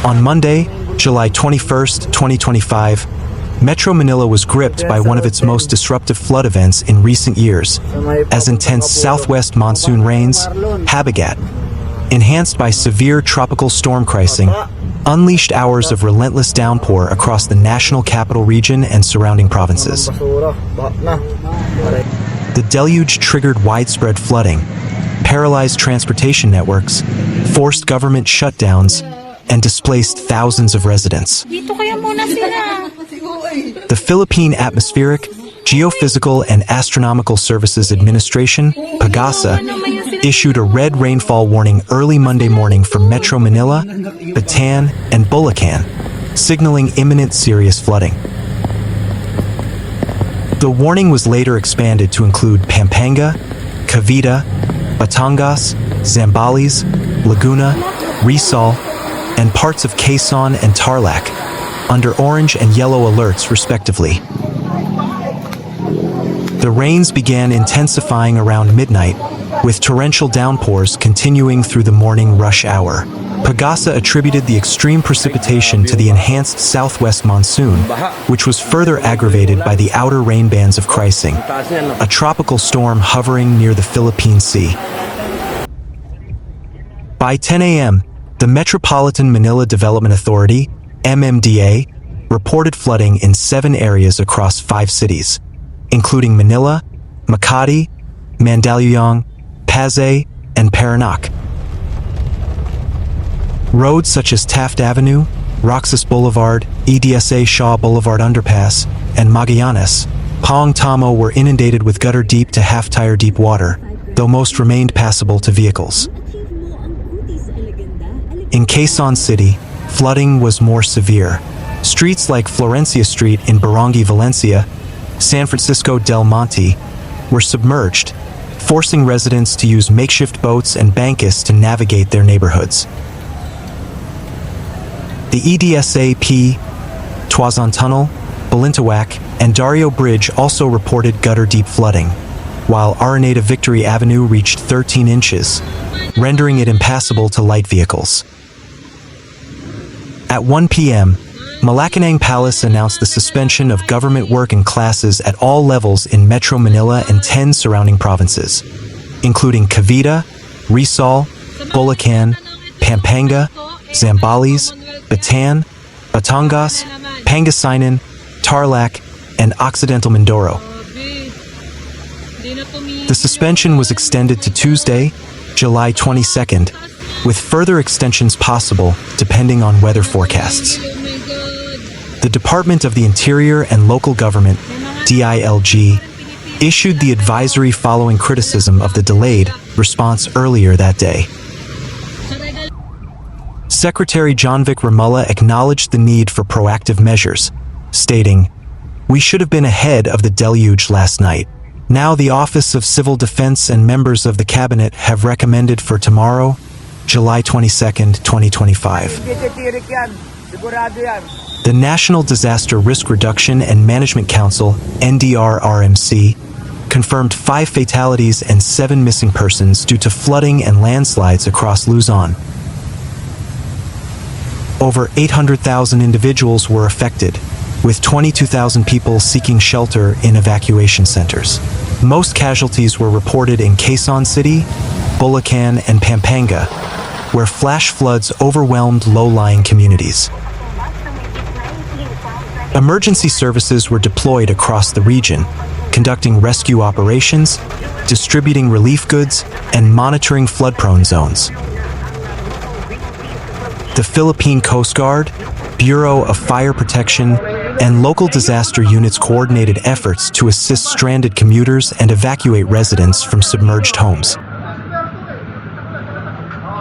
On Monday, July 21st, 2025, Metro Manila was gripped by one of its most disruptive flood events in recent years, as intense southwest monsoon rains, Habagat, enhanced by severe tropical storm crising, unleashed hours of relentless downpour across the national capital region and surrounding provinces. The deluge triggered widespread flooding, paralyzed transportation networks, forced government shutdowns, and displaced thousands of residents. The Philippine Atmospheric, Geophysical and Astronomical Services Administration, PAGASA, issued a red rainfall warning early Monday morning for Metro Manila, Bataan, and Bulacan, signaling imminent serious flooding. The warning was later expanded to include Pampanga, Cavite, Batangas, Zambales, Laguna, Rizal, and parts of Quezon and Tarlac, under orange and yellow alerts respectively. The rains began intensifying around midnight, with torrential downpours continuing through the morning rush hour. PAGASA attributed the extreme precipitation to the enhanced southwest monsoon, which was further aggravated by the outer rain bands of Crising, a tropical storm hovering near the Philippine Sea. By 10 a.m., the Metropolitan Manila Development Authority, MMDA, reported flooding in 7 areas across 5 cities, including Manila, Makati, Mandaluyong, Pasay, and Parañaque. Roads such as Taft Avenue, Roxas Boulevard, EDSA Shaw Boulevard Underpass, and Magallanes, Pong Tamo were inundated with gutter-deep to half-tire deep water, though most remained passable to vehicles. In Quezon City, flooding was more severe. Streets like Florencia Street in Barangay Valencia, San Francisco del Monte, were submerged, forcing residents to use makeshift boats and banquets to navigate their neighborhoods. The EDSA P, Tuazon Tunnel, Balintawak, and Dario Bridge also reported gutter-deep flooding, while Araneta Victory Avenue reached 13 inches, rendering it impassable to light vehicles. At 1 p.m., Malacanang Palace announced the suspension of government work and classes at all levels in Metro Manila and 10 surrounding provinces, including Cavite, Rizal, Bulacan, Pampanga, Zambales, Bataan, Batangas, Pangasinan, Tarlac, and Occidental Mindoro. The suspension was extended to Tuesday, July 22nd, with further extensions possible depending on weather forecasts. The Department of the Interior and Local Government, DILG, issued the advisory following criticism of the delayed response earlier that day. Secretary Johnvic Remulla acknowledged the need for proactive measures, stating, "We should have been ahead of the deluge last night. Now the Office of Civil Defense and members of the Cabinet have recommended for tomorrow, July 22nd, 2025. The National Disaster Risk Reduction and Management Council, NDRRMC, confirmed 5 fatalities and 7 missing persons due to flooding and landslides across Luzon. Over 800,000 individuals were affected, with 22,000 people seeking shelter in evacuation centers. Most casualties were reported in Quezon City, Bulacan, and Pampanga, where flash floods overwhelmed low-lying communities. Emergency services were deployed across the region, conducting rescue operations, distributing relief goods, and monitoring flood-prone zones. The Philippine Coast Guard, Bureau of Fire Protection, and local disaster units coordinated efforts to assist stranded commuters and evacuate residents from submerged homes.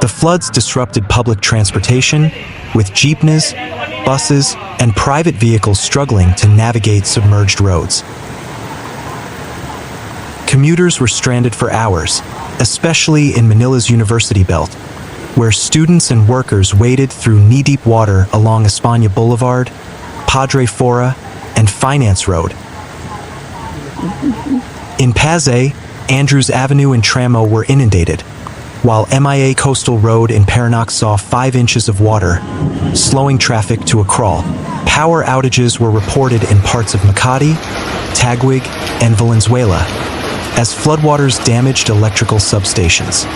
The floods disrupted public transportation, with jeepneys, buses, and private vehicles struggling to navigate submerged roads. Commuters were stranded for hours, especially in Manila's University Belt, where students and workers waded through knee-deep water along España Boulevard, Padre Fora, and Finance Road. In Pasay, Andrews Avenue and Tramo were inundated, while MIA Coastal Road in Parañaque saw 5 inches of water, slowing traffic to a crawl. Power outages were reported in parts of Makati, Taguig, and Valenzuela, as floodwaters damaged electrical substations.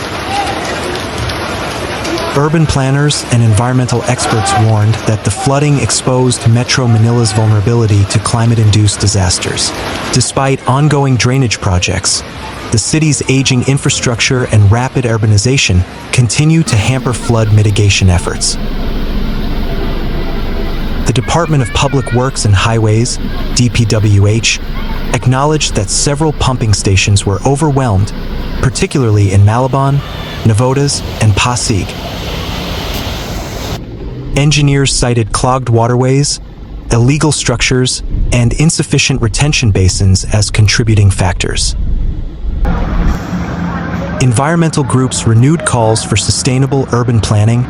Urban planners and environmental experts warned that the flooding exposed Metro Manila's vulnerability to climate-induced disasters. Despite ongoing drainage projects, the city's aging infrastructure and rapid urbanization continue to hamper flood mitigation efforts. The Department of Public Works and Highways, DPWH, acknowledged that several pumping stations were overwhelmed, particularly in Malabon, Navotas, and Pasig. Engineers cited clogged waterways, illegal structures, and insufficient retention basins as contributing factors. Environmental groups renewed calls for sustainable urban planning,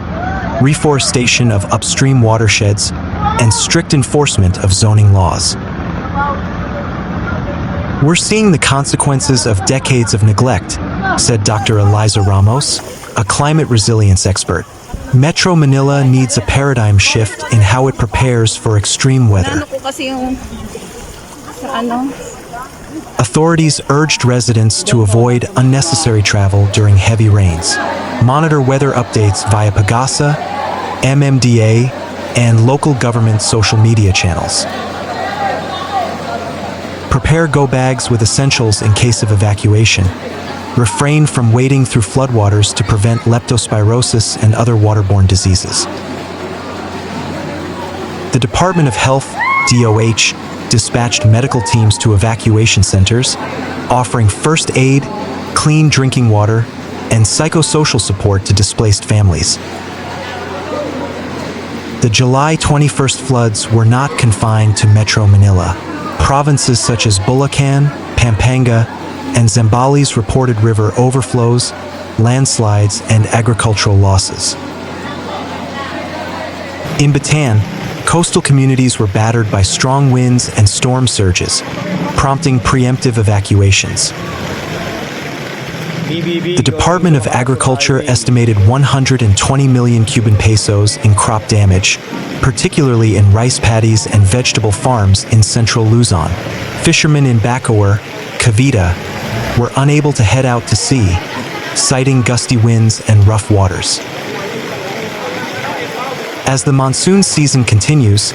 reforestation of upstream watersheds, and strict enforcement of zoning laws. "We're seeing the consequences of decades of neglect," said Dr. Eliza Ramos, a climate resilience expert. Metro Manila needs a paradigm shift in how it prepares for extreme weather. Authorities urged residents to avoid unnecessary travel during heavy rains. Monitor weather updates via Pagasa, MMDA, and local government social media channels. Prepare go bags with essentials in case of evacuation. Refrain from wading through floodwaters to prevent leptospirosis and other waterborne diseases. The Department of Health, DOH, dispatched medical teams to evacuation centers, offering first aid, clean drinking water, and psychosocial support to displaced families. The July 21st floods were not confined to Metro Manila. Provinces such as Bulacan, Pampanga, and Zambales reported river overflows, landslides, and agricultural losses. In Bataan, coastal communities were battered by strong winds and storm surges, prompting preemptive evacuations. The Department of Agriculture estimated 120 million Cuban pesos in crop damage, particularly in rice paddies and vegetable farms in central Luzon. Fishermen in Bacoor, Cavite, were unable to head out to sea, citing gusty winds and rough waters. As the monsoon season continues,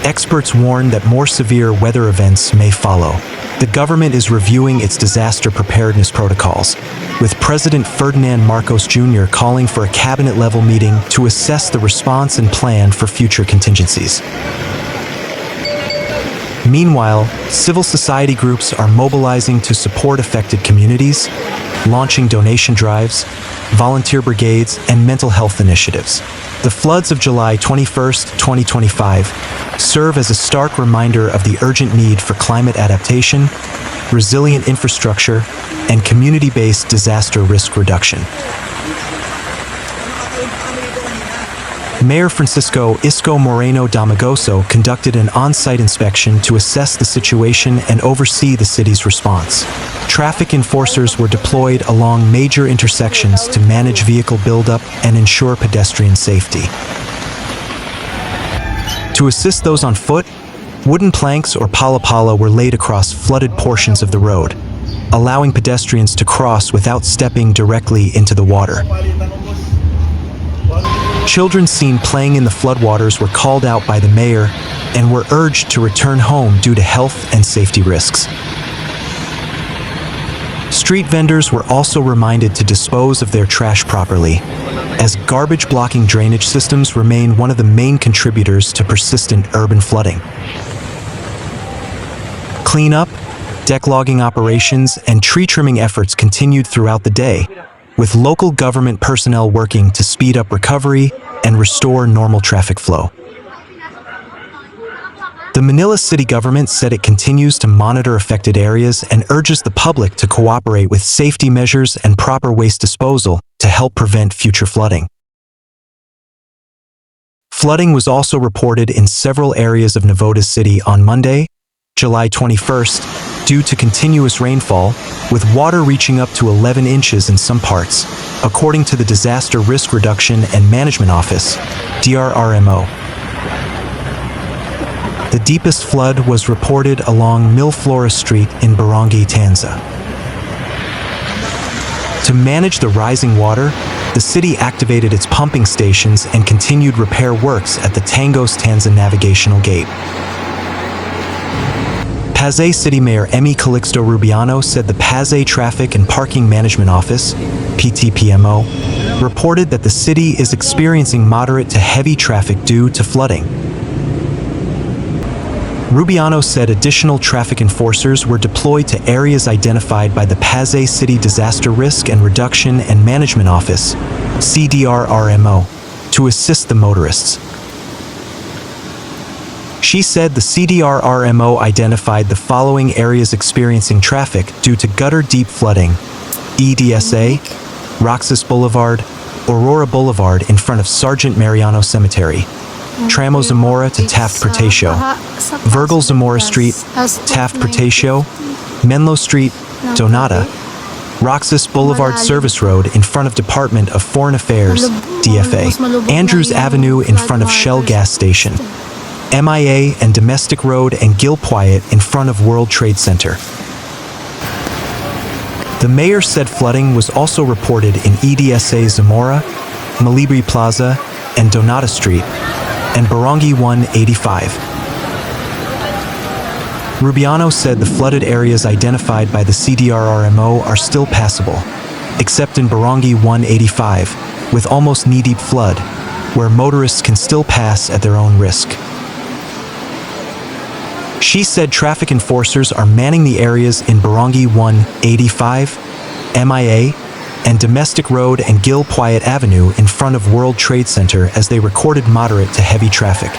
experts warn that more severe weather events may follow. The government is reviewing its disaster preparedness protocols, with President Ferdinand Marcos Jr. calling for a cabinet-level meeting to assess the response and plan for future contingencies. Meanwhile, civil society groups are mobilizing to support affected communities, launching donation drives, volunteer brigades, and mental health initiatives. The floods of July 21, 2025, serve as a stark reminder of the urgent need for climate adaptation, resilient infrastructure, and community-based disaster risk reduction. Mayor Francisco Isko Moreno Damagoso conducted an on-site inspection to assess the situation and oversee the city's response. Traffic enforcers were deployed along major intersections to manage vehicle buildup and ensure pedestrian safety. To assist those on foot, wooden planks or pala-pala were laid across flooded portions of the road, allowing pedestrians to cross without stepping directly into the water. Children seen playing in the floodwaters were called out by the mayor and were urged to return home due to health and safety risks. Street vendors were also reminded to dispose of their trash properly, as garbage-blocking drainage systems remain one of the main contributors to persistent urban flooding. Cleanup, decklogging operations, and tree trimming efforts continued throughout the day, with local government personnel working to speed up recovery and restore normal traffic flow. The Manila city government said it continues to monitor affected areas and urges the public to cooperate with safety measures and proper waste disposal to help prevent future flooding. Flooding was also reported in several areas of Navotas City on Monday, July 21st, due to continuous rainfall, with water reaching up to 11 inches in some parts. according to the Disaster Risk Reduction and Management Office, DRRMO. The deepest flood was reported along Milflora Street in Barangay Tanza. To manage the rising water, the city activated its pumping stations and continued repair works at the Tangos Tanza Navigational Gate. Pasay City Mayor Emmy Calixto Rubiano said the Pasay Traffic and Parking Management Office, PTPMO, reported that the city is experiencing moderate to heavy traffic due to flooding. Rubiano said additional traffic enforcers were deployed to areas identified by the Pasay City Disaster Risk and Reduction and Management Office, CDRRMO, to assist the motorists. She said the CDRRMO identified the following areas experiencing traffic due to gutter-deep flooding: EDSA, Roxas Boulevard, Aurora Boulevard in front of Sergeant Mariano Cemetery, Tramo Zamora to Taft Protasio, Virgil Zamora Street, Taft Protasio, Menlo Street, Donata, Roxas Boulevard Service Road in front of Department of Foreign Affairs, DFA, Andrews Avenue in front of Shell Gas Station, MIA and Domestic Road and Gilpuayat in front of World Trade Center. The mayor said flooding was also reported in EDSA Zamora, Malibri Plaza, and Donata Street, and Barangay 185. Rubiano said the flooded areas identified by the CDRRMO are still passable, except in Barangay 185, with almost knee-deep flood, where motorists can still pass at their own risk. She said traffic enforcers are manning the areas in Barangay 185, MIA, and Domestic Road and Gilpuayat Avenue in front of World Trade Center as they recorded moderate to heavy traffic.